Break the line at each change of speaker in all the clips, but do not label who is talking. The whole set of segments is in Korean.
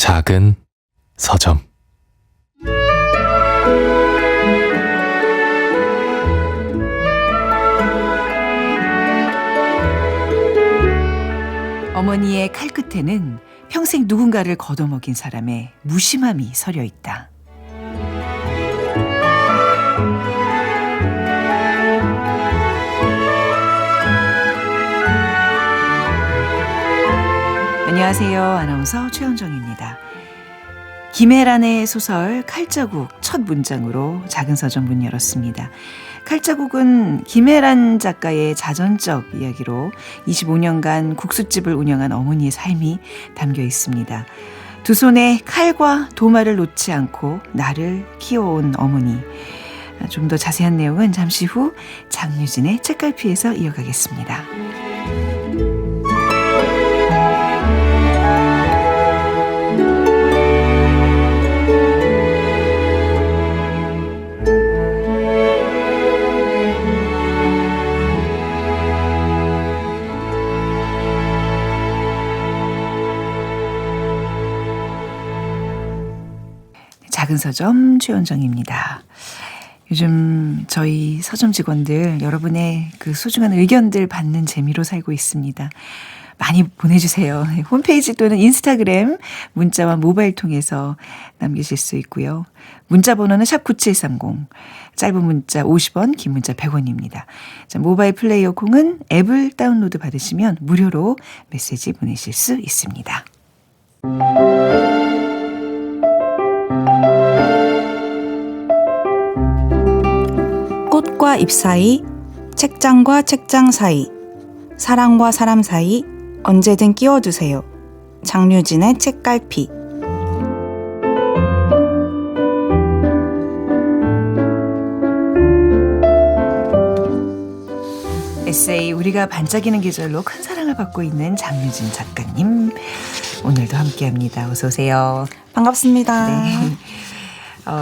작은 서점.
어머니의 칼끝에는 평생 누군가를 걷어먹인 사람의 무심함이 서려 있다. 안녕하세요. 아나운서 최현정입니다. 김애란의 소설 칼자국 첫 문장으로 작은 서점 문 열었습니다. 칼자국은 김애란 작가의 자전적 이야기로 25년간 국수집을 운영한 어머니의 삶이 담겨 있습니다. 두 손에 칼과 도마를 놓지 않고 나를 키워온 어머니. 좀 더 자세한 내용은 잠시 후 장유진의 책갈피에서 이어가겠습니다. 작은 서점 최원정입니다. 요즘 저희 서점 직원들 여러분의 그 소중한 의견들 받는 재미로 살고 있습니다. 많이 보내주세요. 홈페이지 또는 인스타그램 문자와 모바일 통해서 남기실 수 있고요. 문자 번호는 샵9730, 짧은 문자 50원, 긴 문자 100원입니다. 자, 모바일 플레이어 콩은 앱을 다운로드 받으시면 무료로 메시지 보내실 수 있습니다.
꽃과 잎 사이, 책장과 책장 사이, 사람과 사람 사이 언제든 끼워두세요. 장유진의 책갈피.
에세이 우리가 반짝이는 계절로 큰 사랑을 받고 있는 장유진 작가님, 오늘도 함께합니다. 어서 오세요.
반갑습니다.
네.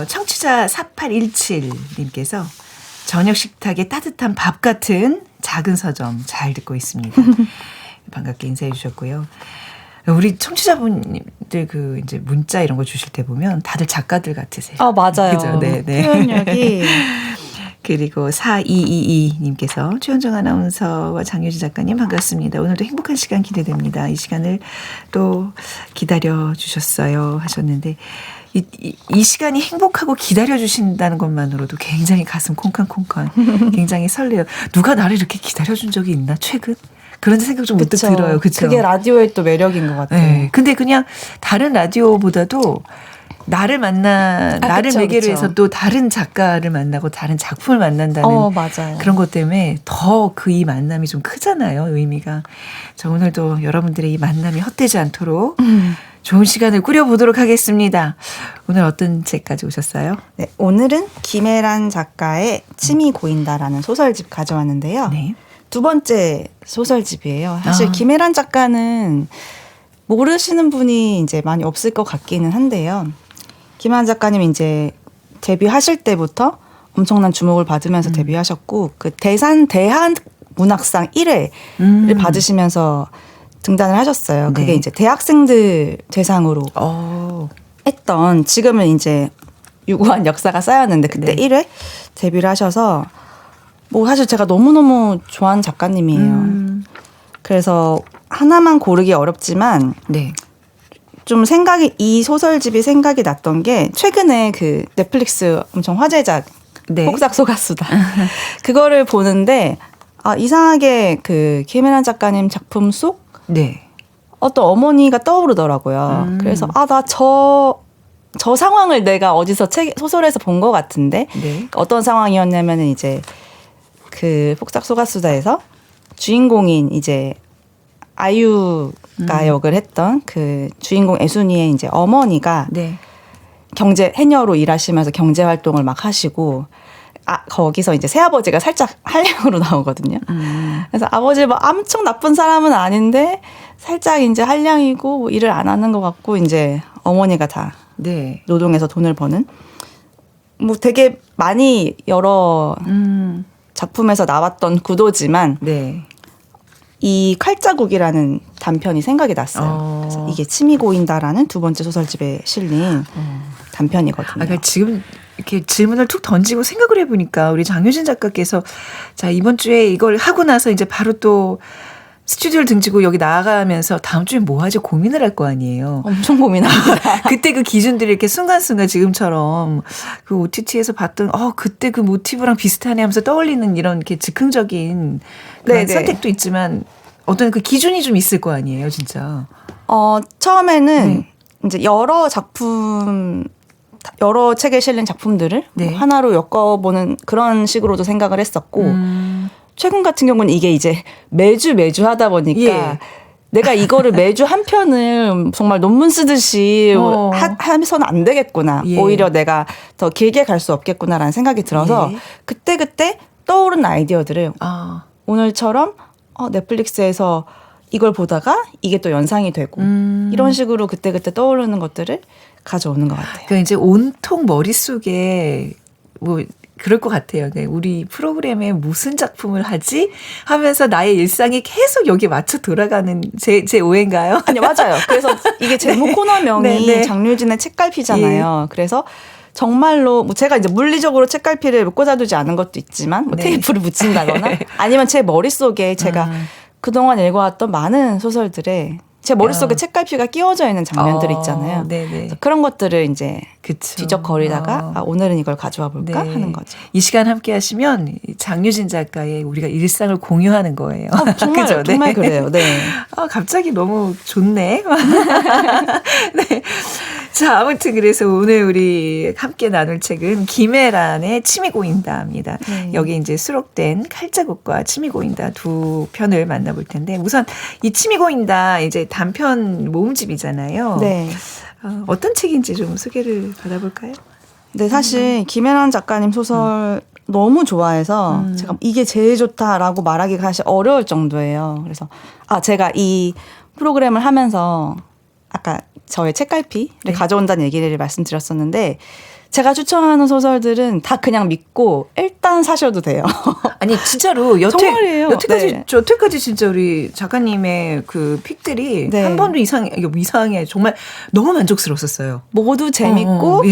청취자 4817님께서 저녁 식탁에 따뜻한 밥 같은 작은 서점 잘 듣고 있습니다. 반갑게 인사해 주셨고요. 우리 청취자분들 그 이제 문자 이런 거 주실 때 보면 다들 작가들 같으세요.
맞아요.
그죠? 네, 네.
표현력이.
그리고 4222님께서 최현정 아나운서와 장유진 작가님 반갑습니다. 오늘도 행복한 시간 기대됩니다. 이 시간을 또 기다려 주셨어요 하셨는데 이 시간이 행복하고 기다려주신다는 것만으로도 굉장히 가슴 콩쾅콩쾅 굉장히 설레요. 누가 나를 이렇게 기다려준 적이 있나 최근? 그런 생각 좀 문득 들어요. 그쵸?
그게 라디오의 또 매력인 것 같아요.
네. 근데 그냥 다른 라디오보다도 나를 나를
그쵸,
매개로
그쵸.
해서 또 다른 작가를 만나고 다른 작품을 만난다는
맞아요.
그런 것 때문에 더 그 이 만남이 좀 크잖아요. 의미가. 자, 오늘도 여러분들의 이 만남이 헛되지 않도록 좋은 시간을 꾸려보도록 하겠습니다. 오늘 어떤 책 가져오셨어요?
네, 오늘은 김애란 작가의 침이 고인다라는 소설집 가져왔는데요.
네.
두 번째 소설집이에요. 사실
아.
김애란 작가는 모르시는 분이 이제 많이 없을 것 같기는 한데요. 김애란 작가님 이제 데뷔하실 때부터 엄청난 주목을 받으면서 데뷔하셨고 그 대한문학상 1회를 받으시면서 등단을 하셨어요. 그게
네.
이제 대학생들 대상으로 했던, 지금은 이제 유구한 역사가 쌓였는데 그때
네.
1회 데뷔를 하셔서 뭐 사실 제가 너무너무 좋아하는 작가님이에요. 그래서 하나만 고르기 어렵지만
네.
좀 이 소설집이 생각이 났던 게 최근에 그 넷플릭스 엄청 화제작
네.
폭삭 속았수다. 그거를 보는데 이상하게 그 김애란 작가님 작품 속
네.
어떤 어머니가 떠오르더라고요. 그래서 나 저 상황을 내가 어디서 소설에서 본 것 같은데
네.
어떤 상황이었냐면은 이제 그 폭삭 속았수다에서 주인공인 이제 아유가 역을 했던 그 주인공 애순이의 이제 어머니가
네.
해녀로 일하시면서 경제 활동을 막 하시고 거기서 이제 새아버지가 살짝 한량으로 나오거든요. 그래서 아버지 막 엄청 나쁜 사람은 아닌데 살짝 이제 한량이고 뭐 일을 안 하는 것 같고 이제 어머니가 다
네.
노동해서 돈을 버는 뭐 되게 많이 여러 작품에서 나왔던 구도지만
네.
이 칼자국이라는 단편이 생각이 났어요. 그래서 이게 침이 고인다라는 두 번째 소설집에 실린 단편이거든요.
그러니까 지금 이렇게 질문을 툭 던지고 생각을 해보니까 우리 장효진 작가께서 자 이번 주에 이걸 하고 나서 이제 바로 또 스튜디오를 등지고 여기 나아가면서 다음 주에 뭐 하지 고민을 할 거 아니에요.
엄청 고민합니다.
그때 그 기준들이 이렇게 순간순간 지금처럼 그 OTT에서 봤던 그때 그 모티브랑 비슷하네 하면서 떠올리는 이런 이렇게 즉흥적인 그런 선택도 있지만 어떤 그 기준이 좀 있을 거 아니에요, 진짜.
처음에는 이제 여러 책에 실린 작품들을 하나로 엮어보는 그런 식으로도 생각을 했었고 최근 같은 경우는 이게 이제 매주 하다 보니까 내가 이거를 매주 한 편을 정말 논문 쓰듯이 하면서는 안 되겠구나. 오히려 내가 더 길게 갈 수 없겠구나라는 생각이 들어서 그때 떠오른 아이디어들을 오늘처럼 넷플릭스에서 이걸 보다가 이게 또 연상이 되고 이런 식으로 그때 떠오르는 것들을 가져오는 것 같아요.
그러니까 이제 온통 머릿속에 뭐 그럴 것 같아요. 우리 프로그램에 무슨 작품을 하지? 하면서 나의 일상이 계속 여기에 맞춰 돌아가는 제 오해인가요?
아니요, 맞아요. 그래서 이게 제목 코너명이 장류진의 책갈피잖아요. 그래서 정말로 뭐 제가 이제 물리적으로 책갈피를 꽂아두지 않은 것도 있지만 뭐 테이프를 붙인다거나 아니면 제 머릿속에 제가 그동안 읽어왔던 많은 소설들에 제 머릿속에 책갈피가 끼워져 있는 장면들이 있잖아요. 그런 것들을 이제 뒤적거리다가 오늘은 이걸 가져와 볼까 하는 거죠.
이 시간 함께 하시면 장유진 작가의 우리가 일상을 공유하는 거예요.
정말,
그죠?
정말 그래요. 네.
갑자기 너무 좋네. 네. 자, 아무튼 그래서 오늘 우리 함께 나눌 책은 김애란의 침이 고인다입니다. 여기 이제 수록된 칼자국과 침이 고인다 두 편을 만나볼 텐데 우선 이 침이 고인다 이제 단편 모음집이잖아요.
네.
어떤 책인지 좀 소개를 받아볼까요?
네, 사실 김애란 작가님 소설 너무 좋아해서 제가 이게 제일 좋다라고 말하기가 사실 어려울 정도예요. 그래서 제가 이 프로그램을 하면서 아까 저의 책갈피를 가져온다는 얘기를 말씀드렸었는데 제가 추천하는 소설들은 다 그냥 믿고 일단 사셔도 돼요.
아니 진짜로
정말이에요.
여태까지 진짜 우리 작가님의 그 픽들이 한 번도 이상해 정말 너무 만족스러웠었어요.
모두 재밌고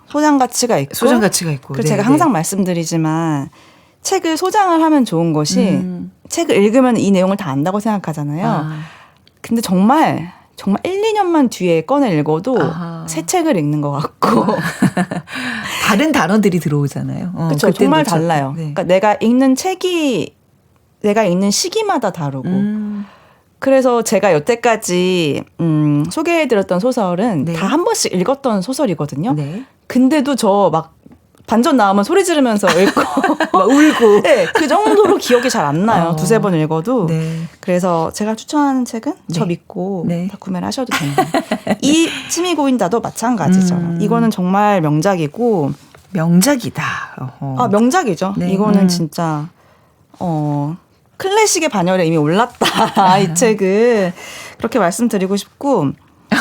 소장 가치가 있고 그리고 제가 항상 말씀드리지만 책을 소장을 하면 좋은 것이 책을 읽으면 이 내용을 다 안다고 생각하잖아요. 근데 정말 1, 2년만 뒤에 꺼내 읽어도 새 책을 읽는 것 같고
다른 단어들이 들어오잖아요.
그렇죠. 정말 달라요. 그러니까 내가 읽는 시기마다 다르고 그래서 제가 여태까지 소개해드렸던 소설은 다 한 번씩 읽었던 소설이거든요. 근데도 저 막 반전 나오면 소리 지르면서 읽고
막 울고
그 정도로 기억이 잘 안 나요. 두세 번 읽어도. 그래서 제가 추천하는 책은 저 믿고 다 구매를 하셔도 됩니다. 이 침이 고인다도 마찬가지죠. 이거는 정말 명작이고
명작이다.
명작이죠. 이거는 진짜 클래식의 반열에 이미 올랐다. 이 책은 그렇게 말씀드리고 싶고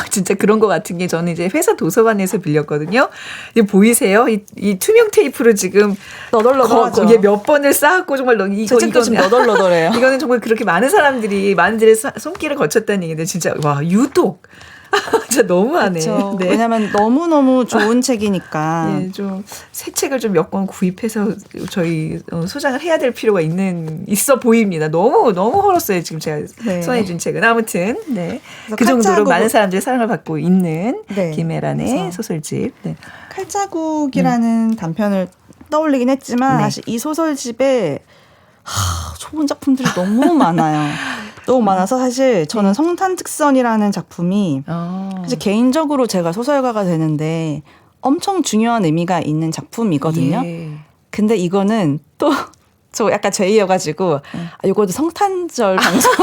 진짜 그런 것 같은 게 저는 이제 회사 도서관에서 빌렸거든요. 이게 보이세요? 이 투명 테이프로 지금
너덜너덜하죠.
몇 번을 쌓았고 정말
이거 지금 너덜너덜해요.
이거는 정말 그렇게 많은들의 손길을 거쳤다는 얘기인데 진짜 와 유독 진짜 너무하네.
그렇죠. 왜냐하면 너무너무 좋은 책이니까.
좀 새 책을 좀 몇 권 구입해서 저희 소장을 해야 될 필요가 있어 보입니다. 너무 헐었어요. 지금 제가 손에 준 책은. 아무튼 그 정도로 많은 사람들의 사랑을 받고 있는 김애란의 소설집.
칼자국이라는 단편을 떠올리긴 했지만 사실 이 소설집에 좋은 작품들이 너무 많아요. 너무 많아서 사실 저는 성탄특선이라는 작품이 사실 개인적으로 제가 소설가가 되는데 엄청 중요한 의미가 있는 작품이거든요. 근데 이거는 또 저 약간 죄이어가지고 이것도 성탄절 방송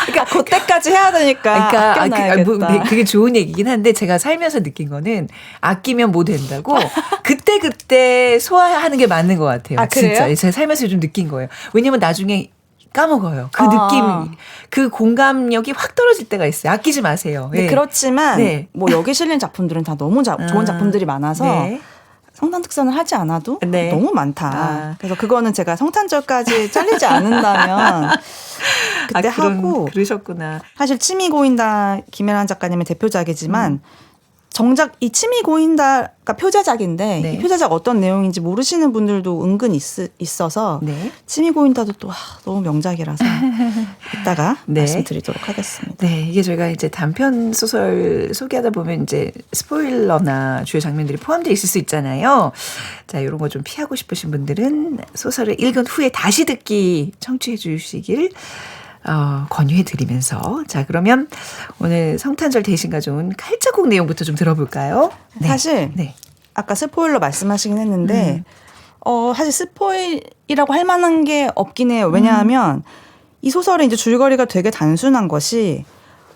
그러니까 그때까지 해야 되니까 아껴놔야겠다.
그게 좋은 얘기긴 한데 제가 살면서 느낀 거는 아끼면 뭐 된다고 그때 소화하는 게 맞는 것 같아요. 진짜 제가 살면서 좀 느낀 거예요. 왜냐면 나중에 까먹어요. 그 느낌, 그 공감력이 확 떨어질 때가 있어요. 아끼지 마세요.
그렇지만 뭐 여기 실린 작품들은 다 너무 좋은 작품들이 많아서 성탄 특선을 하지 않아도
네.
너무 많다.
아.
그래서 그거는 제가 성탄절까지 잘리지 않는다면 그때 하고
그러셨구나.
사실 취미 고인다 김혜란 작가님의 대표작이지만 정작 이 취미 고인다가 표자작인데
네.
이 표자작 어떤 내용인지 모르시는 분들도 은근 있어서
네.
취미 고인다도 또 너무 명작이라서 이따가
네.
말씀드리도록 하겠습니다.
네, 이게 저희가 이제 단편 소설 소개하다 보면 이제 스포일러나 주요 장면들이 포함되어 있을 수 있잖아요. 자, 이런 거 좀 피하고 싶으신 분들은 소설을 읽은 후에 다시 듣기 청취해 주시길 권유해드리면서 자, 그러면 오늘 성탄절 대신 가져온 칼자국 내용부터 좀 들어볼까요? 네.
사실
네.
아까 스포일러 말씀하시긴 했는데 사실 스포일이라고 할 만한 게 없긴 해요. 왜냐하면 이 소설의 이제 줄거리가 되게 단순한 것이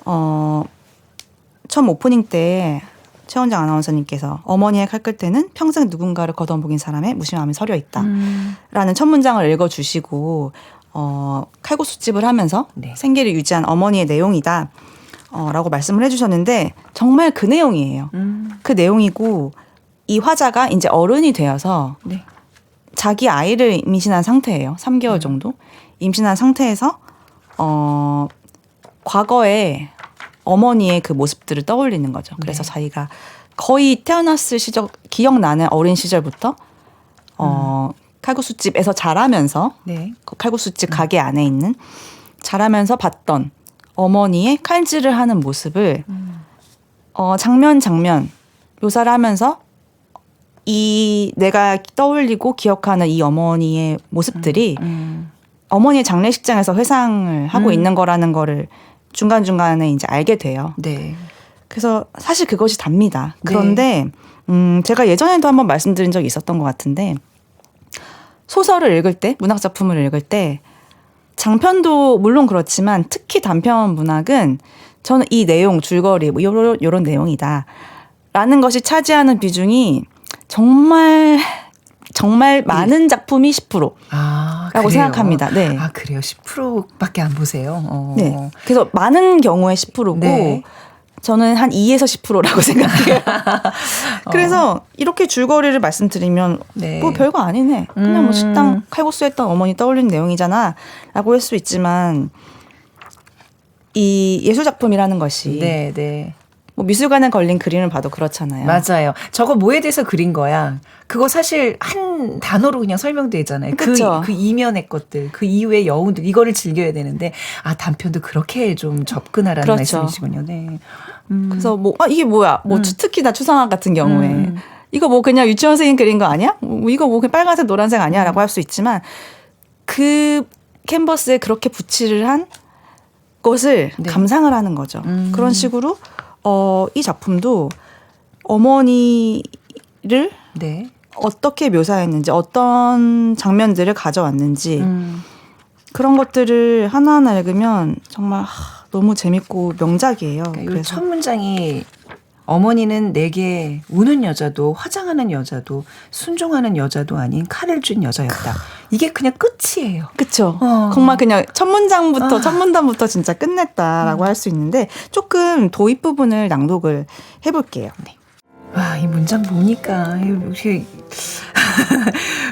처음 오프닝 때 최원장 아나운서님께서 어머니의 칼끝에는 평생 누군가를 걷어먹인 사람의 무심함이 서려 있다. 라는 첫 문장을 읽어주시고 칼국수집을 하면서
네.
생계를 유지한 어머니의 내용이다. 라고 말씀을 해주셨는데 정말 그 내용이에요. 그 내용이고 이 화자가 이제 어른이 되어서
네.
자기 아이를 임신한 상태예요. 3개월 정도. 임신한 상태에서 과거에 어머니의 그 모습들을 떠올리는 거죠. 그래서
네.
자기가 거의 태어났을 시절 기억나는 어린 시절부터 칼국수집에서 자라면서
네.
그 칼국수집 가게 안에 있는 자라면서 봤던 어머니의 칼질을 하는 모습을 장면 묘사를 하면서 이 내가 떠올리고 기억하는 이 어머니의 모습들이 어머니의 장례식장에서 회상을 하고 있는 거라는 거를 중간중간에 이제 알게 돼요.
네.
그래서 사실 그것이 답니다. 그런데 제가 예전에도 한번 말씀드린 적이 있었던 것 같은데 소설을 읽을 때, 문학 작품을 읽을 때 장편도 물론 그렇지만 특히 단편 문학은 저는 이 내용, 줄거리 뭐 요런 내용이다 라는 것이 차지하는 비중이 정말 많은 작품이 10%라고
그래요?
생각합니다. 네.
아, 그래요? 10%밖에 안 보세요?
네. 그래서 많은 경우에 10%고
네.
저는 한 2에서 10%라고 생각해요. 그래서 이렇게 줄거리를 말씀드리면
네.
뭐 별거 아니네. 그냥 뭐 식당 칼국수 했던 어머니 떠올리는 내용이잖아 라고 할 수 있지만 이 예술작품이라는 것이
네, 네.
뭐 미술관에 걸린 그림을 봐도 그렇잖아요.
맞아요. 저거 뭐에 대해서 그린 거야? 그거 사실 한 단어로 그냥 설명되잖아요.
그쵸.
그 이면의 것들, 그 이후의 여운들, 이거를 즐겨야 되는데, 단편도 그렇게 좀 접근하라는
그렇죠.
말씀이시군요. 네.
그래서 뭐 이게 뭐야? 뭐 특히 나 추상화 같은 경우에 이거 뭐 그냥 유치원생이 그린 거 아니야? 뭐 이거 뭐 그냥 빨간색 노란색 아니야?라고 할 수 있지만 그 캔버스에 그렇게 붓칠을 한 것을
네.
감상을 하는 거죠. 그런 식으로 이 작품도 어머니를
네.
어떻게 묘사했는지 어떤 장면들을 가져왔는지 그런 것들을 하나하나 읽으면 정말 너무 재밌고 명작이에요.
그러니까 첫 문장이 어머니는 내게 우는 여자도 화장하는 여자도 순종하는 여자도 아닌 칼을 쥔 여자였다. 이게 그냥 끝이에요.
그렇죠. 정말 그냥 첫 문단부터 진짜 끝냈다라고 할 수 있는데 조금 도입 부분을 낭독을 해볼게요. 네.
와, 이 문장 보니까 역시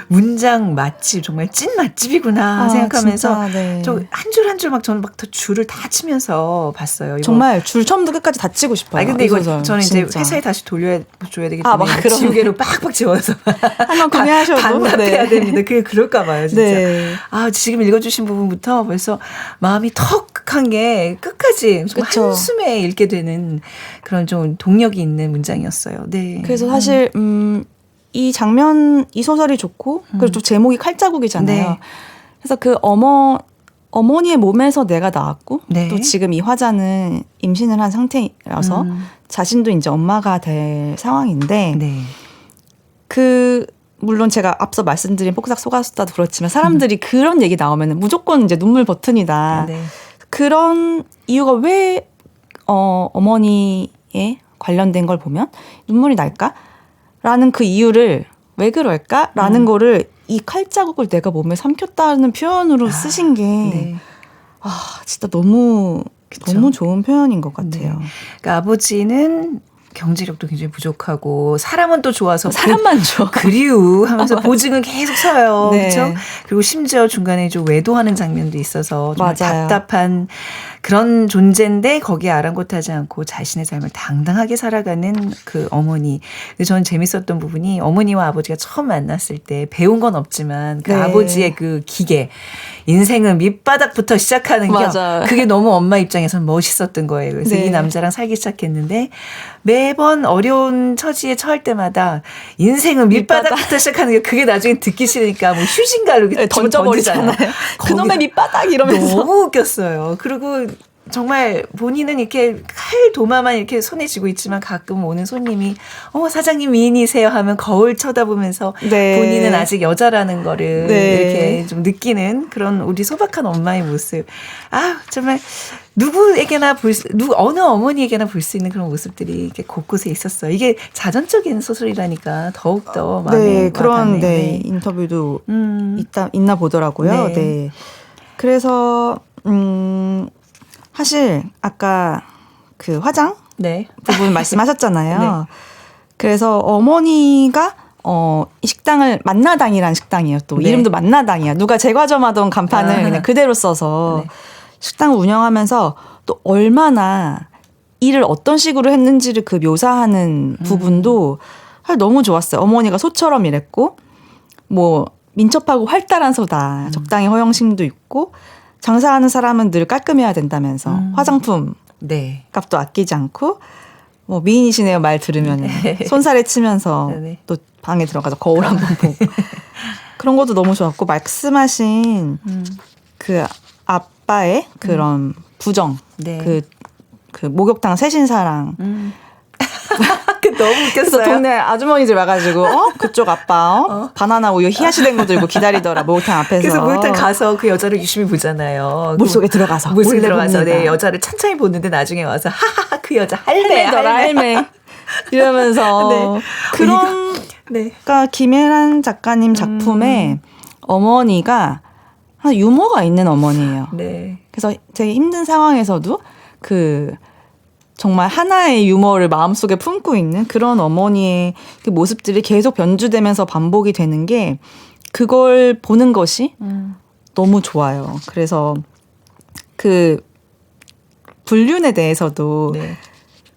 문장 맛집 정말 찐 맛집이구나 생각하면서
진짜, 네.
저 한 줄 한 줄 막 저는 막 더 줄을 다 치면서 봤어요. 이거.
정말 줄 처음부터 끝까지 다 치고 싶어요.
아니 근데 이거
소설,
저는
진짜.
이제 회사에 다시 돌려줘야 되기
막
때문에
그런
지우개로 빡빡 지워서
한번 구매하셔도
반납해야
네.
됩니다. 그럴까 봐요, 진짜.
네.
지금 읽어주신 부분부터 벌써 마음이 턱한 게 끝까지 좀
그쵸.
한숨에 읽게 되는 그런 좀 동력이 있는 문장이었어요. 네.
그래서 사실 이 소설이 좋고 그리고 또 제목이 칼자국이잖아요.
네.
그래서 그 어머니의 몸에서 내가 나왔고
네.
또 지금 이 화자는 임신을 한 상태라서 자신도 이제 엄마가 될 상황인데
네.
물론 제가 앞서 말씀드린 폭삭 속았수다도 그렇지만 사람들이 그런 얘기 나오면 무조건 이제 눈물 버튼이다.
네.
그런 이유가 왜 어머니에 관련된 걸 보면 눈물이 날까? 라는 그 이유를 왜 그럴까? 라는 거를 이 칼자국을 내가 몸에 삼켰다는 표현으로 쓰신 게
네.
진짜 너무
그쵸.
너무 좋은 표현인 것 같아요.
네. 그러니까 아버지는 경제력도 굉장히 부족하고 사람은 또 좋아서
사람만 좋아.
그리우 하면서 보증은 계속 서요.
네.
그렇죠? 그리고 심지어 중간에 좀 외도하는 장면도 있어서 정말
맞아요.
답답한 그런 존재인데 거기에 아랑곳하지 않고 자신의 삶을 당당하게 살아가는 그 어머니. 근데 저는 재밌었던 부분이 어머니와 아버지가 처음 만났을 때 배운 건 없지만 그
네.
아버지의 그 기계 인생은 밑바닥부터 시작하는 게
맞아요.
그게 너무 엄마 입장에서는 멋있었던 거예요. 그래서
네.
이 남자랑 살기 시작했는데 매번 어려운 처지에 처할 때마다 인생은 밑바닥부터 시작하는 게 그게 나중에 듣기 싫으니까 뭐 휴진가로
네, 던져버리잖아요. 그놈의 밑바닥 이러면서.
너무 웃겼어요. 그리고 정말 본인은 이렇게 칼 도마만 이렇게 손에 쥐고 있지만 가끔 오는 손님이 사장님 미인이세요 하면 거울 쳐다보면서
네.
본인은 아직 여자라는 거를
네.
이렇게 좀 느끼는 그런 우리 소박한 엄마의 모습. 아 정말 누구에게나 어느 어머니에게나 볼 수 있는 그런 모습들이 이렇게 곳곳에 있었어요. 이게 자전적인 소설이라니까 더욱더 마음에
네, 그런
와닿네요.
네, 인터뷰도
음.
있나 보더라고요.
네.
네. 그래서 사실 아까 그 화장
네.
부분 말씀하셨잖아요.
네.
그래서 어머니가 이 식당을 만나당이라는 식당이에요. 또
네.
이름도 만나당이야. 누가 제과점하던 간판을
아하.
그냥 그대로 써서
네.
식당을 운영하면서 또 얼마나 일을 어떤 식으로 했는지를 그 묘사하는 부분도 사실 너무 좋았어요. 어머니가 소처럼 일했고 뭐 민첩하고 활달한 소다. 적당히 허영심도 있고 장사하는 사람은 늘 깔끔해야 된다면서 화장품
네.
값도 아끼지 않고 뭐 미인이시네요 말 들으면 손살에 치면서
네.
또 방에 들어가서 거울 한번 보고 그런 것도 너무 좋았고 말씀하신 그 아빠의 그런 부정
네.
그 목욕탕 새신사랑
너무
그래서
웃겼어요.
동네 아주머니들 와가지고 그쪽 아빠 바나나 우유 희야시 된 거 들고 기다리더라 목욕탕 앞에서
그래서 목욕탕 가서 그 여자를 유심히 보잖아요.
물속에 들어가서
물속에
몰래
들어가서
봅니다.
네, 여자를 천천히 보는데 나중에 와서 하하하 그 여자 할매야
할매더라 할매 이러면서
네.
그런
네.
그러니까 김혜란 작가님 작품에 어머니가 유머가 있는 어머니예요.
네.
그래서 되게 힘든 상황에서도 그 정말 하나의 유머를 마음속에 품고 있는 그런 어머니의 그 모습들이 계속 변주되면서 반복이 되는 게 그걸 보는 것이 너무 좋아요. 그래서 그 불륜에 대해서도
네.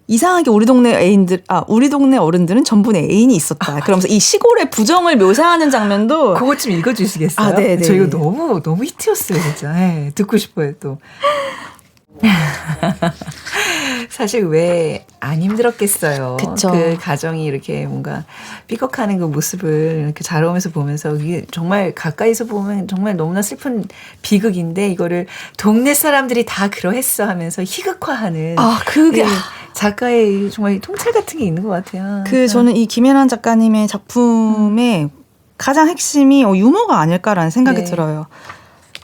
이상하게 우리 동네 어른들은 전부 애인이 있었다. 그러면서 이 시골의 부정을 묘사하는 장면도
그것 좀 읽어주시겠어요?
아, 네네.
저 이거 너무 히트였어요, 진짜. 네, 듣고 싶어요, 또. 사실 왜 안 힘들었겠어요.
그쵸.
그 가정이 이렇게 뭔가 삐걱하는 그 모습을 이렇게 자라오면서 보면서 이게 정말 가까이서 보면 정말 너무나 슬픈 비극인데 이거를 동네 사람들이 다 그러했어 하면서 희극화하는
그게
이 작가의 정말 통찰 같은 게 있는 것 같아요.
저는 이 김혜란 작가님의 작품의 가장 핵심이 유머가 아닐까라는 생각이
네.
들어요.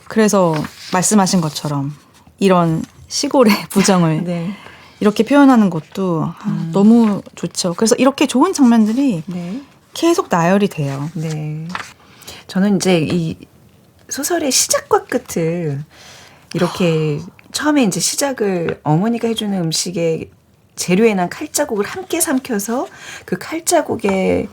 그래서 말씀하신 것처럼 이런 시골의 부정을
네.
이렇게 표현하는 것도 너무 좋죠. 그래서 이렇게 좋은 장면들이
네.
계속 나열이 돼요.
네. 저는 이제 이 소설의 시작과 끝을 이렇게 처음에 이제 시작을 어머니가 해주는 음식에 재료에 난 칼자국을 함께 삼켜서 그 칼자국에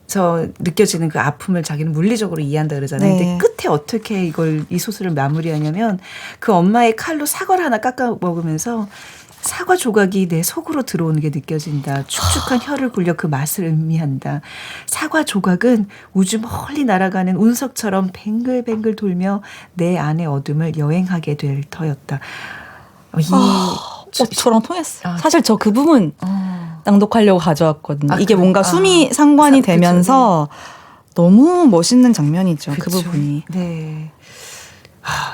서 느껴지는 그 아픔을 자기는 물리적으로 이해한다 그러잖아요.
네.
근데 끝에 어떻게 이 소설을 마무리하냐면 그 엄마의 칼로 사과를 하나 깎아 먹으면서 사과 조각이 내 속으로 들어오는 게 느껴진다. 축축한 혀를 굴려 그 맛을 음미한다. 사과 조각은 우주 멀리 날아가는 운석처럼 뱅글뱅글 돌며 내 안의 어둠을 여행하게 될 터였다.
저랑 통했어요. 사실 저 그 부분 낭독하려고 가져왔거든요. 이게
그래?
뭔가 숨이 상관이
그쵸,
되면서 너무 멋있는 장면이죠. 그
그쵸.
부분이.
네.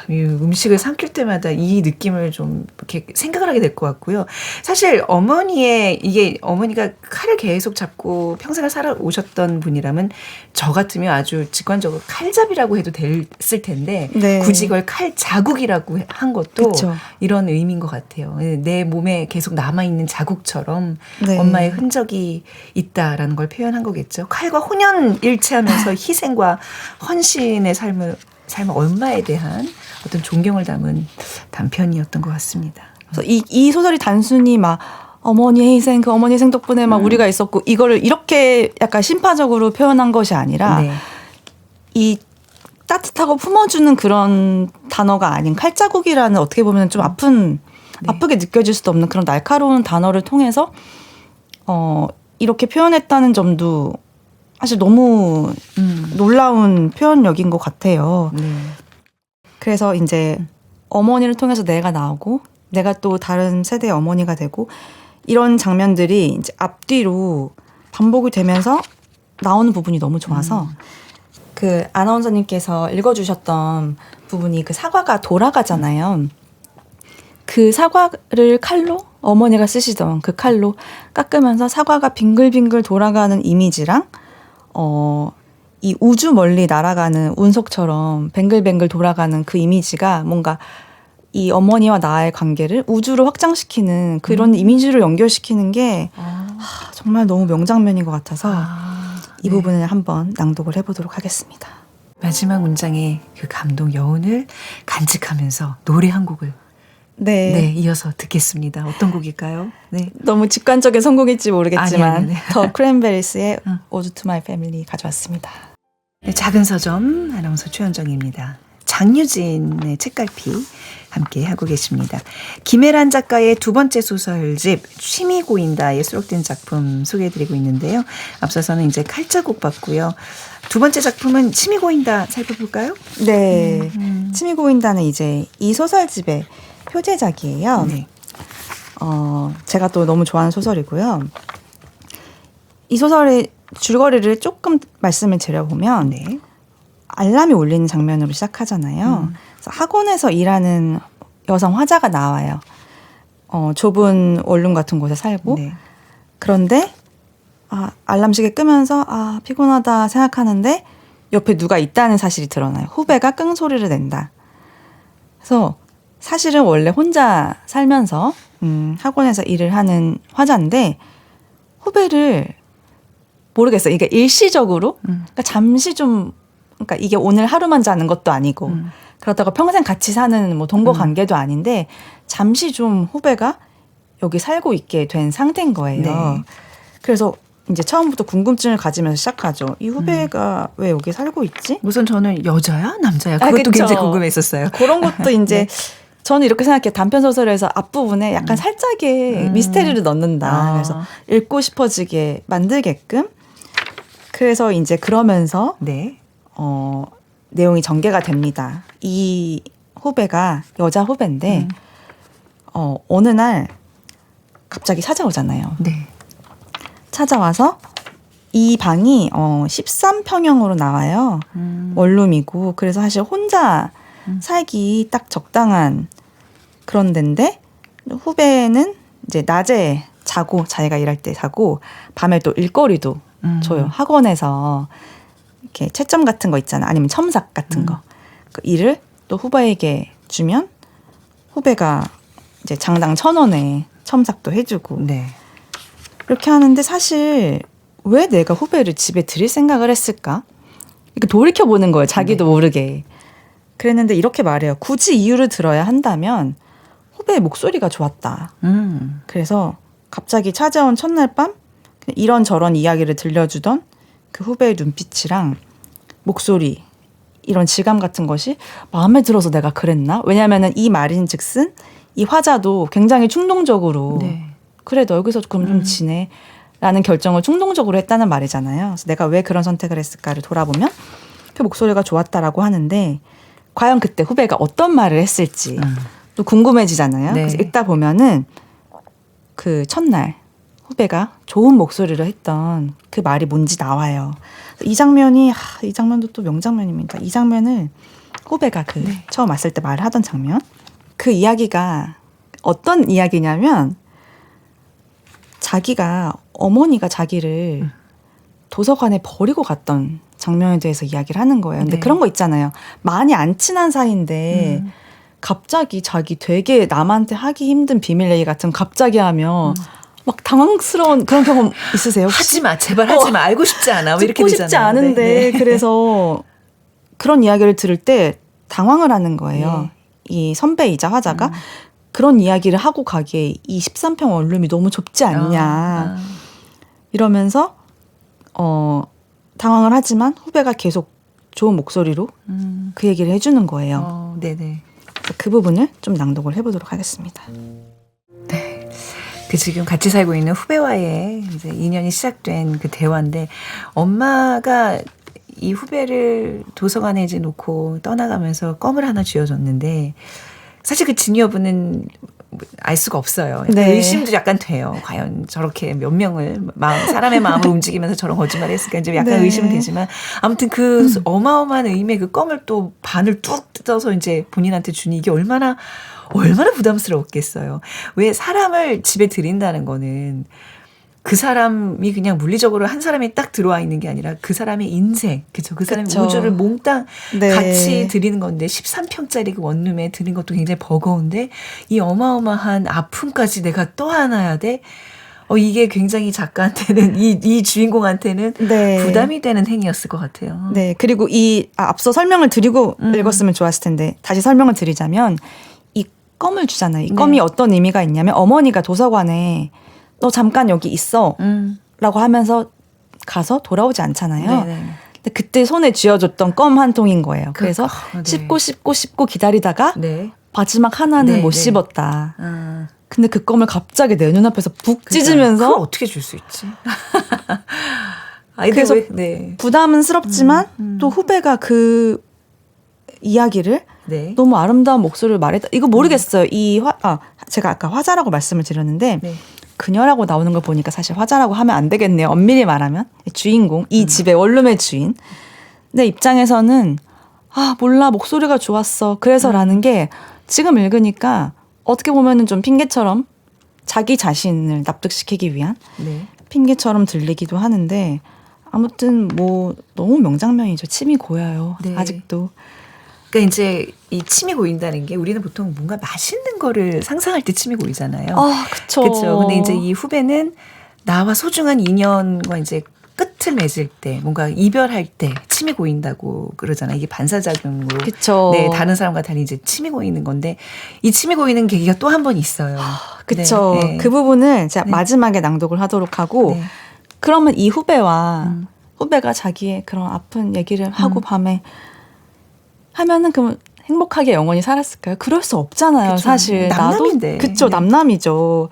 이 음식을 삼킬 때마다 이 느낌을 좀 이렇게 생각을 하게 될 것 같고요. 사실 어머니가 칼을 계속 잡고 평생을 살아오셨던 분이라면 저 같으면 아주 직관적으로 칼잡이라고 해도 됐을 텐데
네.
굳이 이걸 칼 자국이라고 한 것도
그쵸.
이런 의미인 것 같아요. 내 몸에 계속 남아있는 자국처럼
네.
엄마의 흔적이 있다라는 걸 표현한 거겠죠. 칼과 혼연일체하면서 희생과 헌신의 삶을 엄마에 대한 어떤 존경을 담은 단편이었던 것 같습니다.
그래서 이 소설이 단순히 막 어머니의 희생, 그 어머니 희생 덕분에 막 우리가 있었고 이거를 이렇게 약간 심파적으로 표현한 것이 아니라
네.
이 따뜻하고 품어주는 그런 단어가 아닌 칼자국이라는 어떻게 보면 좀 아프게 느껴질 수도 없는 그런 날카로운 단어를 통해서 이렇게 표현했다는 점도 사실 너무 놀라운 표현력인 것 같아요. 그래서 이제 어머니를 통해서 내가 나오고 내가 또 다른 세대의 어머니가 되고 이런 장면들이 이제 앞뒤로 반복이 되면서 나오는 부분이 너무 좋아서 그 아나운서님께서 읽어주셨던 부분이 그 사과가 돌아가잖아요. 그 사과를 칼로 어머니가 쓰시던 그 칼로 깎으면서 사과가 빙글빙글 돌아가는 이미지랑 이 우주 멀리 날아가는 운석처럼 뱅글뱅글 돌아가는 그 이미지가 뭔가 이 어머니와 나의 관계를 우주로 확장시키는 그런 이미지로 연결시키는 게 정말 너무 명장면인 것 같아서 이 부분을 한번 낭독을 해보도록 하겠습니다.
마지막 문장의 그 감동 여운을 간직하면서 노래 한 곡을 네, 이어서 듣겠습니다. 어떤 곡일까요? 네.
너무 직관적인 선곡일지 모르겠지만
아니.
더 크랜베리스의 Ode to My Family 가져왔습니다.
네, 작은 서점 아나운서 최현정입니다. 장유진의 책갈피 함께 하고 계십니다. 김혜란 작가의 두 번째 소설집 쉼이 고인다에 수록된 작품 소개해드리고 있는데요. 앞서서는 이제 칼자국 봤고요. 두 번째 작품은 쉼이 고인다 살펴볼까요?
네, 쉼이 고인다는 이제 이 소설집의 표제작이에요.
네.
제가 또 너무 좋아하는 소설이고요. 이 소설의 줄거리를 조금 말씀을 드려보면
네.
알람이 울리는 장면으로 시작하잖아요. 그래서 학원에서 일하는 여성 화자가 나와요. 좁은 원룸 같은 곳에 살고
네.
그런데 알람시계 끄면서 피곤하다 생각하는데 옆에 누가 있다는 사실이 드러나요. 후배가 끙소리를 낸다. 그래서 사실은 원래 혼자 살면서 학원에서 일을 하는 화자인데 후배를 모르겠어요. 이게 일시적으로 그러니까 잠시 좀 그러니까 이게 오늘 하루만 자는 것도 아니고 그렇다고 평생 같이 사는 뭐 동거 관계도 아닌데 잠시 좀 후배가 여기 살고 있게 된 상태인 거예요.
네.
그래서 이제 처음부터 궁금증을 가지면서 시작하죠. 이 후배가 왜 여기 살고 있지?
우선 저는 여자야? 남자야? 그것도
그쵸.
굉장히 궁금했었어요.
그런 것도 이제 저는 이렇게 생각해요. 단편 소설에서 앞부분에 약간 살짝의 미스테리를 넣는다. 그래서 읽고 싶어지게 만들게끔. 그래서 이제 그러면서
네.
내용이 전개가 됩니다. 이 후배가 여자 후배인데 어느 날 갑자기 찾아오잖아요.
네.
찾아와서 이 방이 13평형으로 나와요. 원룸이고 그래서 사실 혼자 살기 딱 적당한 그런 데인데 후배는 이제 낮에 자고 자기가 일할 때 자고 밤에 또 일거리도 줘요. 학원에서 이렇게 채점 같은 거 있잖아. 아니면 첨삭 같은 거. 그 일을 또 후배에게 주면 후배가 이제 장당 1,000원에 첨삭도 해주고
네.
이렇게 하는데 사실 왜 내가 후배를 집에 들일 생각을 했을까? 이렇게 돌이켜보는 거예요. 자기도 모르게. 그랬는데 이렇게 말해요. 굳이 이유를 들어야 한다면 후배의 목소리가 좋았다. 그래서 갑자기 찾아온 첫날 밤 이런저런 이야기를 들려주던 그 후배의 눈빛이랑 목소리 이런 질감 같은 것이 마음에 들어서 내가 그랬나? 왜냐하면 이 말인 즉슨 이 화자도 굉장히 충동적으로
네.
그래 너 여기서 그럼 좀 지내 라는 결정을 충동적으로 했다는 말이잖아요. 그래서 내가 왜 그런 선택을 했을까를 돌아보면 그 목소리가 좋았다라고 하는데 과연 그때 후배가 어떤 말을 했을지 또 궁금해지잖아요.
네.
그래서 읽다 보면은 그 첫날 후배가 좋은 목소리로 했던 그 말이 뭔지 나와요. 이 장면이 이 장면도 또 명장면입니다. 이 장면을 후배가 처음 왔을 때 말하던 장면 그 이야기가 어떤 이야기냐면 자기가 어머니가 자기를 도서관에 버리고 갔던 장면에 대해서 이야기를 하는 거예요. 근데
네.
그런 거 있잖아요. 많이 안 친한 사이인데 갑자기 자기 되게 남한테 하기 힘든 비밀 얘기 같은 거 갑자기 하면 막 당황스러운 그런 경험 있으세요? 혹시?
하지 마, 제발 하지 마. 알고 싶지 않아. 왜 이렇게
듣고
되잖아요.
싶지 않은데
네.
그래서 그런 이야기를 들을 때 당황을 하는 거예요. 이 선배이자 화자가 그런 이야기를 하고 가기에 이 13평 원룸이 너무 좁지 않냐. 이러면서 당황을 하지만 후배가 계속 좋은 목소리로 그 얘기를 해주는 거예요.
네네.
그 부분을 좀 낭독을 해보도록 하겠습니다.
네. 그 지금 같이 살고 있는 후배와의 이제 인연이 시작된 그 대화인데 엄마가 이 후배를 도서관에 이제 놓고 떠나가면서 껌을 하나 쥐어줬는데 사실 그 진위 여부는 알 수가 없어요. 약간
네.
의심도 약간 돼요. 과연 저렇게 몇 명을 사람의 마음을 움직이면서 저런 거짓말을 했을까 좀 약간
네.
의심은 되지만 아무튼 그 어마어마한 의미의 그 껌을 또 반을 뚝 뜯어서 이제 본인한테 주니 이게 얼마나 부담스러웠겠어요. 왜 사람을 집에 들인다는 거는 그 사람이 그냥 물리적으로 한 사람이 딱 들어와 있는 게 아니라 그 사람의 인생, 그죠? 그 사람의
그쵸.
우주를 몽땅
네.
같이 드리는 건데 13평짜리 그 원룸에 드는 것도 굉장히 버거운데 이 어마어마한 아픔까지 내가 떠안아야 돼? 이게 굉장히 작가한테는 이 주인공한테는
네.
부담이 되는 행위였을 것 같아요.
네, 그리고 앞서 설명을 드리고 읽었으면 좋았을 텐데 다시 설명을 드리자면 이 껌을 주잖아요. 이 껌이 어떤 의미가 있냐면 어머니가 도서관에 너 잠깐 여기 있어 라고 하면서 가서 돌아오지 않잖아요.
네네.
근데 그때 손에 쥐어줬던 껌 한 통인 거예요. 그래서
네.
씹고 기다리다가
네.
마지막 하나는
네,
못
네.
씹었다. 근데 그 껌을 갑자기 내 눈앞에서 북 찢으면서
그걸 어떻게 줄 수 있지?
그래서
네.
부담스럽지만 또 후배가 그 이야기를
네.
너무 아름다운 목소리를 말했다. 이거 모르겠어요. 제가 아까 화자라고 말씀을 드렸는데
네.
그녀라고 나오는 걸 보니까 사실 화자라고 하면 안 되겠네요. 엄밀히 말하면 주인공, 이 집의 원룸의 주인. 내 입장에서는 몰라 목소리가 좋았어. 그래서라는 게 지금 읽으니까 어떻게 보면은 좀 핑계처럼 자기 자신을 납득시키기 위한
네.
핑계처럼 들리기도 하는데 아무튼 뭐 너무 명장면이죠. 침이 고여요.
네.
아직도.
그러니까 이제 이 침이 고인다는 게 우리는 보통 뭔가 맛있는 거를 상상할 때 침이 고이잖아요.
그쵸.
그렇죠. 근데 이제 이 후배는 나와 소중한 인연과 이제 끝을 맺을 때 뭔가 이별할 때 침이 고인다고 그러잖아요. 이게 반사작용으로.
그쵸.
네, 다른 사람과 달리 이제 침이 고이는 건데 이 침이 고이는 계기가 또 한 번 있어요.
그쵸.
네.
그 부분을 제가
네.
마지막에 낭독을 하도록 하고
네.
그러면 이 후배와 후배가 자기의 그런 아픈 얘기를 하고 밤에 하면은 그럼 행복하게 영원히 살았을까요? 그럴 수 없잖아요.
그쵸.
사실
남남인데.
나도 그쵸.
네.
남남이죠.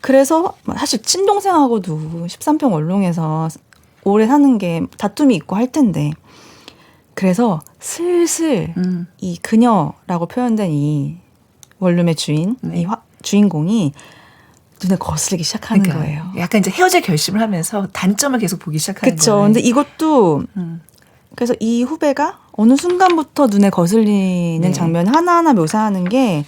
그래서 사실 친동생하고도 13평 원룸에서 오래 사는 게 다툼이 있고 할 텐데 그래서 슬슬 이 그녀라고 표현된 이 원룸의 주인,
네.
이 주인공이 눈에 거슬리기 시작하는
그러니까
거예요.
약간 이제 헤어질 결심을 하면서 단점을 계속 보기 시작하는
그쵸.
거예요.
근데 이것도 그래서 이 후배가 어느 순간부터 눈에 거슬리는
네.
장면 하나하나 묘사하는 게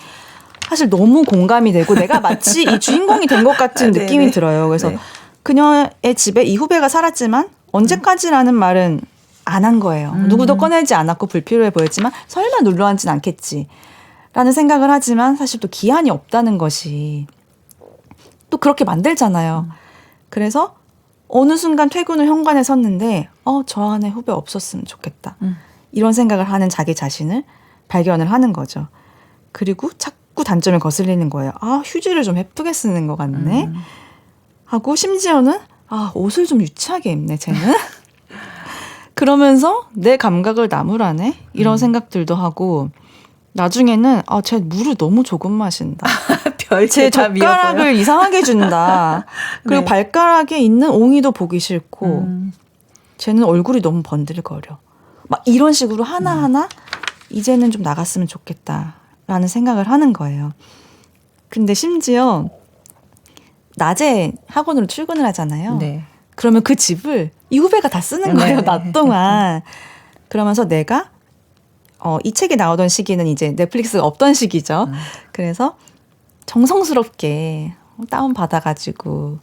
사실 너무 공감이 되고 내가 마치 이 주인공이 된 것 같은
네,
느낌이
네.
들어요. 그래서
네.
그녀의 집에 이 후배가 살았지만 언제까지라는 말은 안 한 거예요. 누구도 꺼내지 않았고 불필요해 보였지만 설마 눌러 앉진 않겠지. 라는 생각을 하지만 사실 또 기한이 없다는 것이 또 그렇게 만들잖아요. 그래서 어느 순간 퇴근 후 현관에 섰는데 저 안에 후배 없었으면 좋겠다. 이런 생각을 하는 자기 자신을 발견을 하는 거죠. 그리고 자꾸 단점이 거슬리는 거예요. 휴지를 좀 예쁘게 쓰는 것 같네. 하고 심지어는 옷을 좀 유치하게 입네 쟤는. 그러면서 내 감각을 나무라네 이런 생각들도 하고 나중에는 쟤 물을 너무 조금 마신다. 제
별다 미워 보여.
젓가락을 이상하게 준다. 그리고
네.
발가락에 있는 옹이도 보기 싫고 쟤는 얼굴이 너무 번들거려. 막 이런 식으로 하나하나 이제는 좀 나갔으면 좋겠다라는 생각을 하는 거예요. 근데 심지어 낮에 학원으로 출근을 하잖아요.
네.
그러면 그 집을 이 후배가 다 쓰는 거예요.
네.
낮 동안. 그러면서 내가 이 책이 나오던 시기는 이제 넷플릭스가 없던 시기죠. 그래서 정성스럽게 다운 받아가지고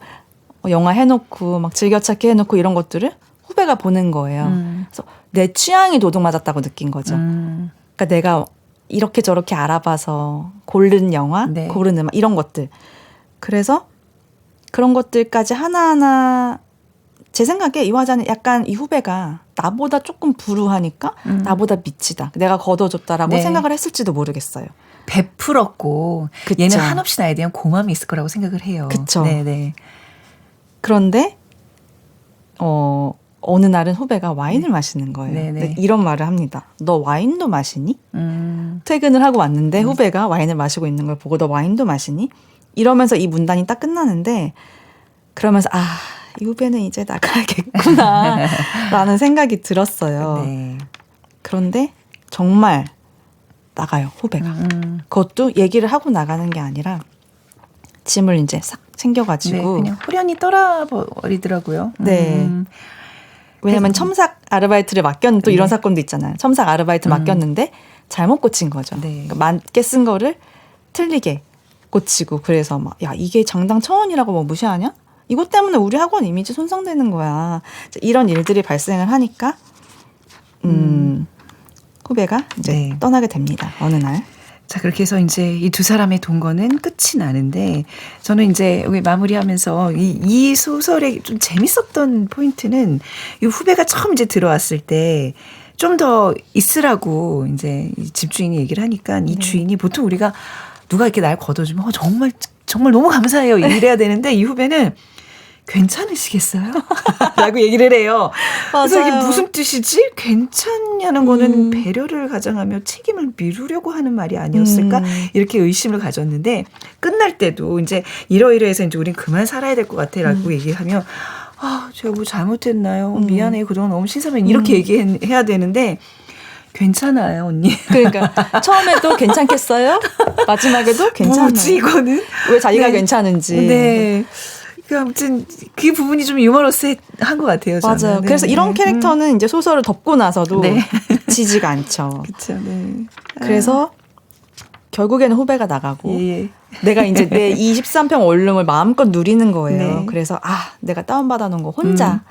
영화 해놓고 막 즐겨찾기 해놓고 이런 것들을 후배가 보는 거예요. 그래서 내 취향이 도둑맞았다고 느낀 거죠. 그러니까 내가 이렇게 저렇게 알아봐서 고른 영화,
네.
고른 음악 이런 것들. 그래서 그런 것들까지 하나하나 제 생각에 이 화자는 약간 이 후배가 나보다 조금 불우하니까 나보다 미치다. 내가 걷어줬다라고
네.
생각을 했을지도 모르겠어요.
베풀었고
그쵸.
얘는 한없이 나에 대한 고마움이 있을 거라고 생각을 해요.
그쵸.
네네.
그런데 어느 날은 후배가 와인을 마시는 거예요.
네네.
근데 이런 말을 합니다. 너 와인도 마시니? 퇴근을 하고 왔는데 후배가 와인을 마시고 있는 걸 보고 너 와인도 마시니? 이러면서 이 문단이 딱 끝나는데 그러면서 이 후배는 이제 나가야겠구나 라는 생각이 들었어요.
네.
그런데 정말 나가요, 후배가. 그것도 얘기를 하고 나가는 게 아니라 짐을 이제 싹 챙겨가지고
네, 그냥 후련히 떠나버리더라고요.
네. 왜냐면 첨삭 아르바이트를 맡겼는데 또 이런 사건도 있잖아요. 첨삭 아르바이트 맡겼는데 잘못 고친 거죠.
네.
그러니까 맞게 쓴 거를 틀리게 고치고 그래서 막 야 이게 장당 1,000원이라고 뭐 무시하냐? 이것 때문에 우리 학원 이미지 손상되는 거야. 이런 일들이 발생을 하니까 후배가 이제
네.
떠나게 됩니다. 어느 날.
자, 그렇게 해서 이제 이 두 사람의 동거는 끝이 나는데 저는 이제 여기 마무리하면서 이 소설의 좀 재밌었던 포인트는 이 후배가 처음 이제 들어왔을 때 좀 더 있으라고 이제 이 집주인이 얘기를 하니까 이 주인이 보통 우리가 누가 이렇게 날 걷어주면 정말 너무 감사해요. 이래야 되는데 이 후배는 괜찮으시겠어요? 라고 얘기를 해요. 그래서 이게
맞아요.
무슨 뜻이지? 괜찮냐는 거는 배려를 가장하며 책임을 미루려고 하는 말이 아니었을까? 이렇게 의심을 가졌는데 끝날 때도 이제 이러이러해서 이제 우린 그만 살아야 될 것 같아 라고 얘기하면 제가 뭐 잘못했나요? 미안해요. 그동안 너무 신사면 이렇게 얘기해야 되는데 괜찮아요, 언니.
그러니까 처음에도 괜찮겠어요? 마지막에도 괜찮아요.
뭐지 이거는?
왜 자기가
네.
괜찮은지.
네. 아무튼 그 부분이 좀 유머러스한 것 같아요. 저는.
맞아요.
네.
그래서 이런 캐릭터는 이제 소설을 덮고 나서도
네.
잊히지가 않죠.
그렇죠. 네.
그래서 결국에는 후배가 나가고
예.
내가 이제 내 23평 원룸을 마음껏 누리는 거예요.
네.
그래서 내가 다운받아 놓은 거 혼자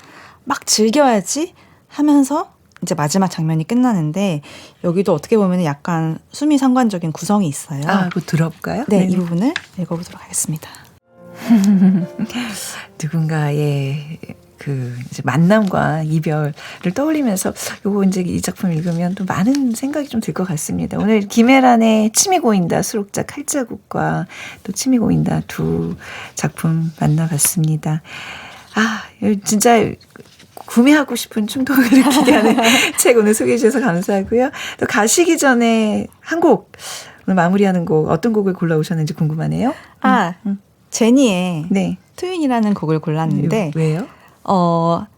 막 즐겨야지 하면서 이제 마지막 장면이 끝나는데 여기도 어떻게 보면 약간 수미상관적인 구성이 있어요.
그거 들어볼까요?
네,
네네.
이 부분을 읽어보도록 하겠습니다.
누군가의 그 이제 만남과 이별을 떠올리면서 요거 이제 이 작품 읽으면 또 많은 생각이 좀 들 것 같습니다. 오늘 김혜란의 침이 고인다 수록자 칼자국과 또 침이 고인다 두 작품 만나봤습니다. 진짜 구매하고 싶은 충동을 일으키게 하는 책 오늘 소개해 주셔서 감사하고요. 또 가시기 전에 한 곡 오늘 마무리하는 곡 어떤 곡을 골라오셨는지 궁금하네요.
제니의
네.
트윈이라는 곡을 골랐는데
왜요?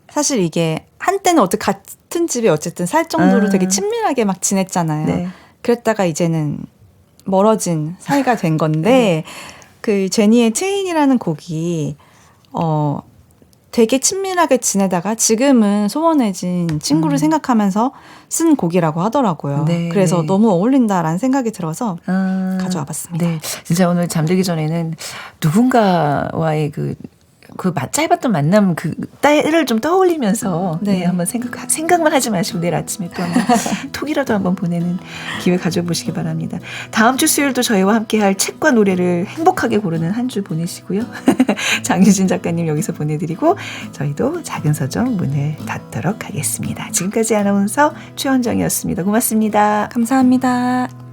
사실 이게 한때는 같은 집에 어쨌든 살 정도로 되게 친밀하게 막 지냈잖아요.
네.
그랬다가 이제는 멀어진 사이가 된 건데 그 제니의 트윈이라는 곡이 되게 친밀하게 지내다가 지금은 소원해진 친구를 생각하면서 쓴 곡이라고 하더라고요.
네,
그래서
네.
너무 어울린다라는 생각이 들어서 가져와 봤습니다.
네. 진짜 오늘 잠들기 전에는 누군가와의 그 짧았던 만남 그 때를 좀 떠올리면서
네.
한번 생각만 하지 마시고 내일 아침에 또 한번 톡이라도 한번 보내는 기회 가져보시기 바랍니다. 다음 주 수요일도 저희와 함께할 책과 노래를 행복하게 고르는 한 주 보내시고요. 장유진 작가님 여기서 보내드리고 저희도 작은 서점 문을 닫도록 하겠습니다. 지금까지 아나운서 최원정이었습니다. 고맙습니다.
감사합니다.